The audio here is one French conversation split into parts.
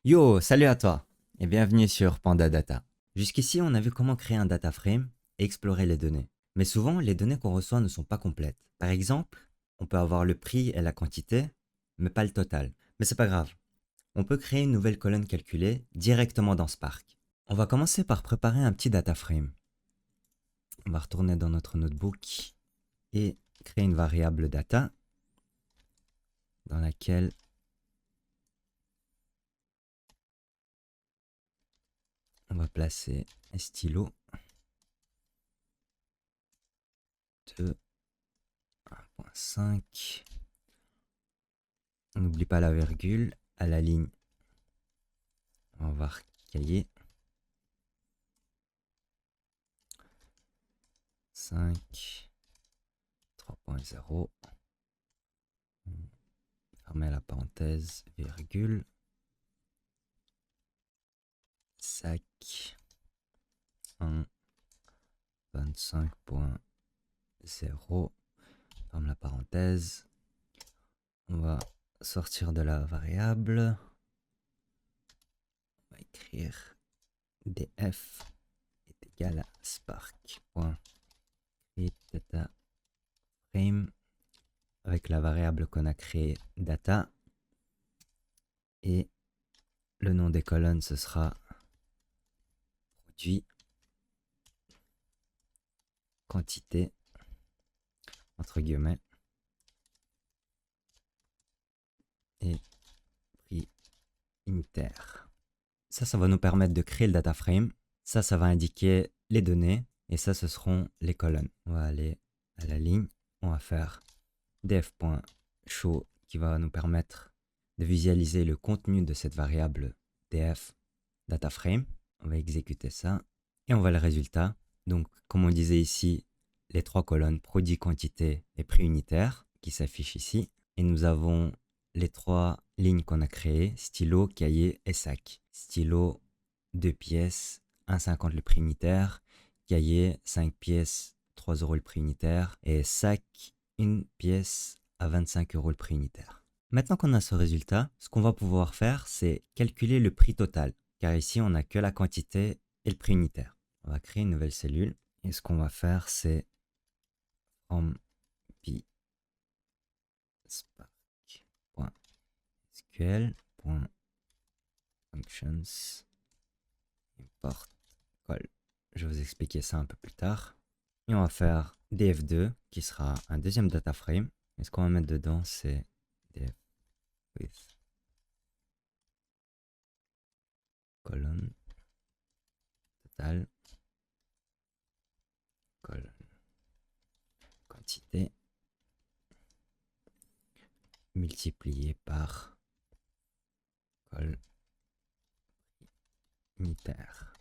Yo, salut à toi et bienvenue sur Panda Data. Jusqu'ici, on a vu comment créer un data frame et explorer les données. Mais souvent, les données qu'on reçoit ne sont pas complètes. Par exemple, on peut avoir le prix et la quantité, mais pas le total. Mais c'est pas grave. On peut créer une nouvelle colonne calculée directement dans Spark. On va commencer par préparer un petit data frame. On va retourner dans notre notebook et créer une variable data dans laquelle on va placer un stylo de 1.5. On n'oublie pas la virgule. À la ligne, on va voir cahier. 5, 3.0. Fermer la parenthèse, virgule. Sac 1, 25.0. Ferme la parenthèse. On va sortir de la variable. On va écrire df est égal à spark.createDataFrame avec la variable qu'on a créée data. Et le nom des colonnes, ce sera produit, quantité, entre guillemets, et prix unitaire. Ça va nous permettre de créer le data frame. Ça va indiquer les données. Et ça, ce seront les colonnes. On va aller à la ligne. On va faire df.show qui va nous permettre de visualiser le contenu de cette variable df data frame. On va exécuter ça. Et on voit le résultat. Donc, comme on disait ici, les trois colonnes produit, quantité et prix unitaire qui s'affichent ici. Et nous avons les trois lignes qu'on a créées, stylo, cahier et sac. Stylo, 2 pièces, 1,50 le prix unitaire. Cahier, 5 pièces, 3 euros le prix unitaire. Et sac, 1 pièce à 25 euros le prix unitaire. Maintenant qu'on a ce résultat, ce qu'on va pouvoir faire, c'est calculer le prix total. Car ici, on n'a que la quantité et le prix unitaire. On va créer une nouvelle cellule. Et ce qu'on va faire, c'est from p spark.sql.functions import call. Je vais vous expliquer ça un peu plus tard. Et on va faire df2 qui sera un deuxième data frame. Et ce qu'on va mettre dedans, c'est df with colonne total colonne quantité multiplié par col unitaire.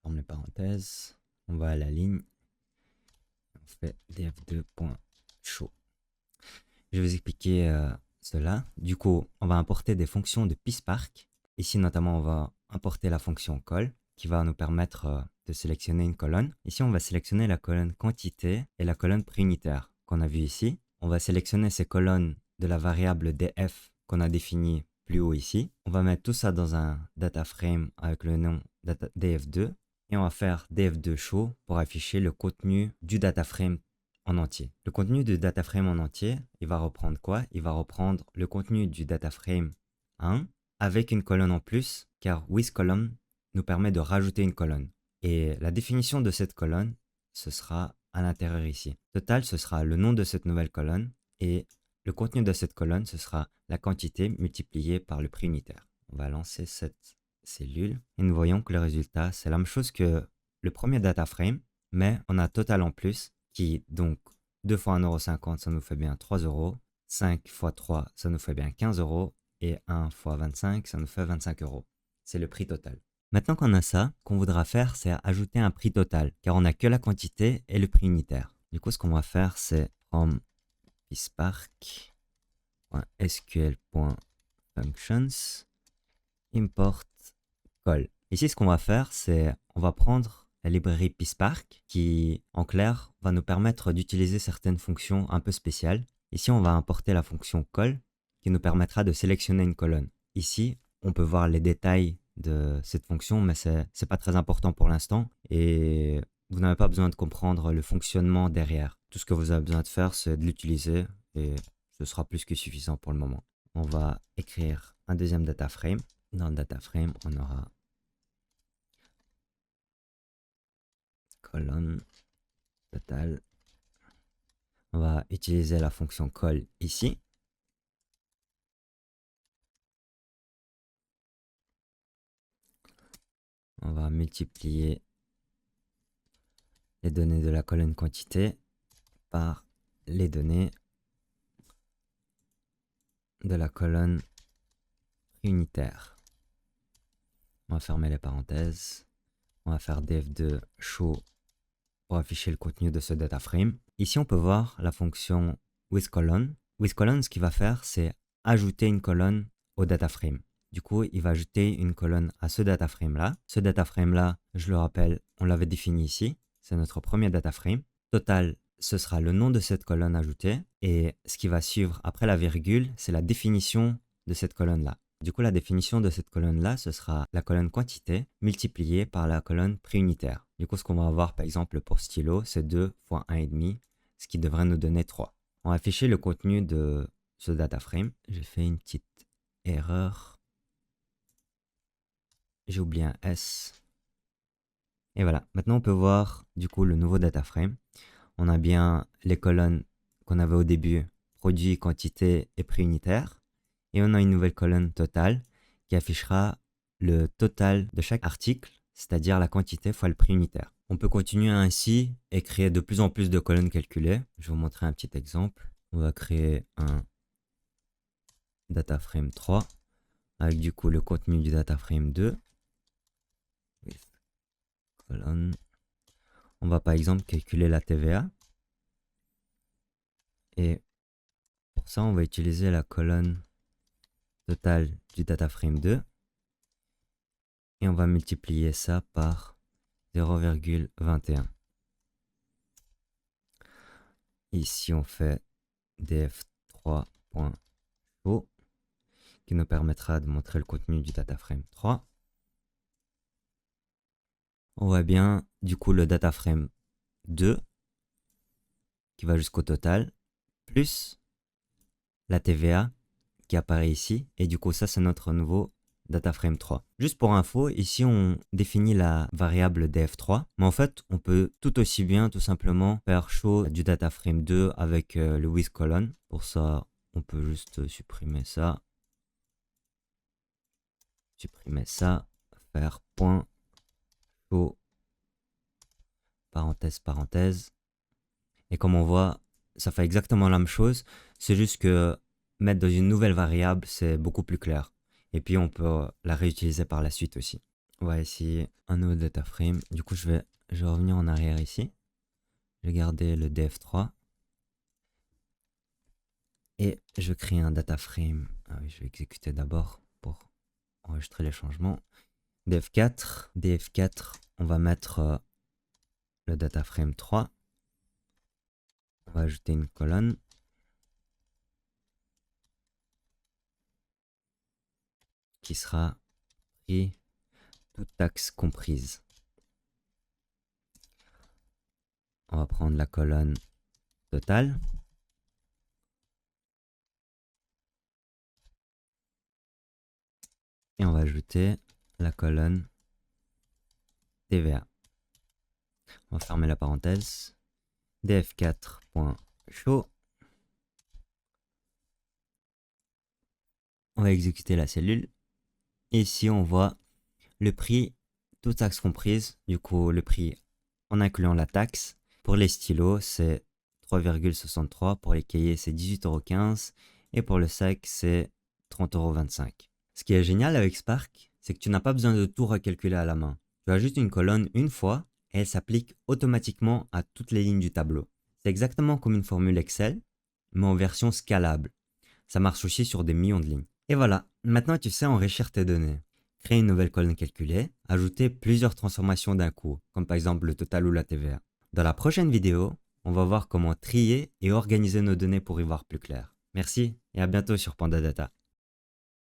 Ferme les parenthèses. On va à la ligne. On fait df2.show. Je vais vous expliquer cela. Du coup, on va importer des fonctions de PySpark. Ici, notamment, on va importer la fonction call qui va nous permettre de sélectionner une colonne. Ici, on va sélectionner la colonne quantité et la colonne prix unitaire qu'on a vu ici. On va sélectionner ces colonnes de la variable df qu'on a définie plus haut ici. On va mettre tout ça dans un data frame avec le nom df2 et on va faire df2 show pour afficher le contenu du data frame en entier. Le contenu du data frame en entier, il va reprendre quoi? Il va reprendre le contenu du data frame 1 avec une colonne en plus, car withColumn nous permet de rajouter une colonne. Et la définition de cette colonne, ce sera à l'intérieur ici. Total, ce sera le nom de cette nouvelle colonne et le contenu de cette colonne, ce sera la quantité multipliée par le prix unitaire. On va lancer cette cellule et nous voyons que le résultat, c'est la même chose que le premier data frame, mais on a total en plus qui, donc, 2 fois 1,50 €, ça nous fait bien 3 euros. 5 fois 3, ça nous fait bien 15 euros. Et 1 fois 25, ça nous fait 25 euros. C'est le prix total. Maintenant qu'on a ça, qu'on voudra faire, c'est ajouter un prix total, car on n'a que la quantité et le prix unitaire. Du coup, ce qu'on va faire, c'est from pyspark.sql.functions import call. Ici, ce qu'on va faire, c'est on va prendre la librairie PySpark qui, en clair, va nous permettre d'utiliser certaines fonctions un peu spéciales. Ici, on va importer la fonction call qui nous permettra de sélectionner une colonne. Ici, on peut voir les détails de cette fonction, mais c'est pas très important pour l'instant et vous n'avez pas besoin de comprendre le fonctionnement derrière. Tout ce que vous avez besoin de faire, c'est de l'utiliser et ce sera plus que suffisant pour le moment. On va écrire un deuxième data frame. Dans le data frame, on aura colonne total. On va utiliser la fonction call ici. On va multiplier les données de la colonne quantité par les données de la colonne unitaire. On va fermer les parenthèses. On va faire def2 show pour afficher le contenu de ce data frame. Ici, on peut voir la fonction withColon. withColon, ce qu'il va faire, c'est ajouter une colonne au data frame. Du coup, il va ajouter une colonne à ce data frame-là. Ce data frame-là, je le rappelle, on l'avait défini ici. C'est notre premier data frame. Total, ce sera le nom de cette colonne ajoutée. Et ce qui va suivre après la virgule, c'est la définition de cette colonne-là. Du coup, la définition de cette colonne-là, ce sera la colonne quantité multipliée par la colonne préunitaire. Du coup, ce qu'on va avoir, par exemple, pour stylo, c'est 2 fois 1,5, ce qui devrait nous donner 3. On va afficher le contenu de ce data frame. J'ai fait une petite erreur. J'ai oublié un S. Et voilà. Maintenant, on peut voir, du coup, le nouveau data frame. On a bien les colonnes qu'on avait au début, produit, quantité et prix unitaire. Et on a une nouvelle colonne totale qui affichera le total de chaque article, c'est-à-dire la quantité fois le prix unitaire. On peut continuer ainsi et créer de plus en plus de colonnes calculées. Je vais vous montrer un petit exemple. On va créer un data frame 3 avec du coup le contenu du data frame 2. Colonne. On va par exemple calculer la TVA. Et pour ça, on va utiliser la colonne totale du data frame 2. Et on va multiplier ça par 0,21. Ici, on fait df3.show qui nous permettra de montrer le contenu du data frame 3. On voit bien du coup le data frame 2 qui va jusqu'au total, plus la TVA qui apparaît ici. Et du coup, ça, c'est notre nouveau data frame 3. Juste pour info, ici, on définit la variable df3. Mais en fait, on peut tout aussi bien, tout simplement, faire show du data frame 2 avec le withColon. Pour ça, on peut juste supprimer ça. Faire point show parenthèse, parenthèse. Et comme on voit, ça fait exactement la même chose. C'est juste que mettre dans une nouvelle variable, c'est beaucoup plus clair. Et puis, on peut la réutiliser par la suite aussi. On va essayer un nouveau data frame. Du coup, je vais revenir en arrière ici. Je vais garder le df3. Et je crée un data frame. Ah oui, je vais exécuter d'abord pour enregistrer les changements. df4. df4, on va mettre le data frame 3. On va ajouter une colonne. Qui sera prix, toute taxe comprise. On va prendre la colonne totale. Et on va ajouter la colonne TVA. On va fermer la parenthèse. df4.show. On va exécuter la cellule. Et ici, on voit le prix, toute taxe comprise. Du coup, le prix en incluant la taxe. Pour les stylos, c'est 3,63 €. Pour les cahiers, c'est 18,15 € et pour le sac, c'est 30,25 €. Ce qui est génial avec Spark, c'est que tu n'as pas besoin de tout recalculer à la main. Tu ajoutes une colonne une fois et elle s'applique automatiquement à toutes les lignes du tableau. C'est exactement comme une formule Excel, mais en version scalable. Ça marche aussi sur des millions de lignes. Et voilà, maintenant tu sais enrichir tes données. Créer une nouvelle colonne calculée, ajouter plusieurs transformations d'un coup, comme par exemple le total ou la TVA. Dans la prochaine vidéo, on va voir comment trier et organiser nos données pour y voir plus clair. Merci et à bientôt sur Panda Data.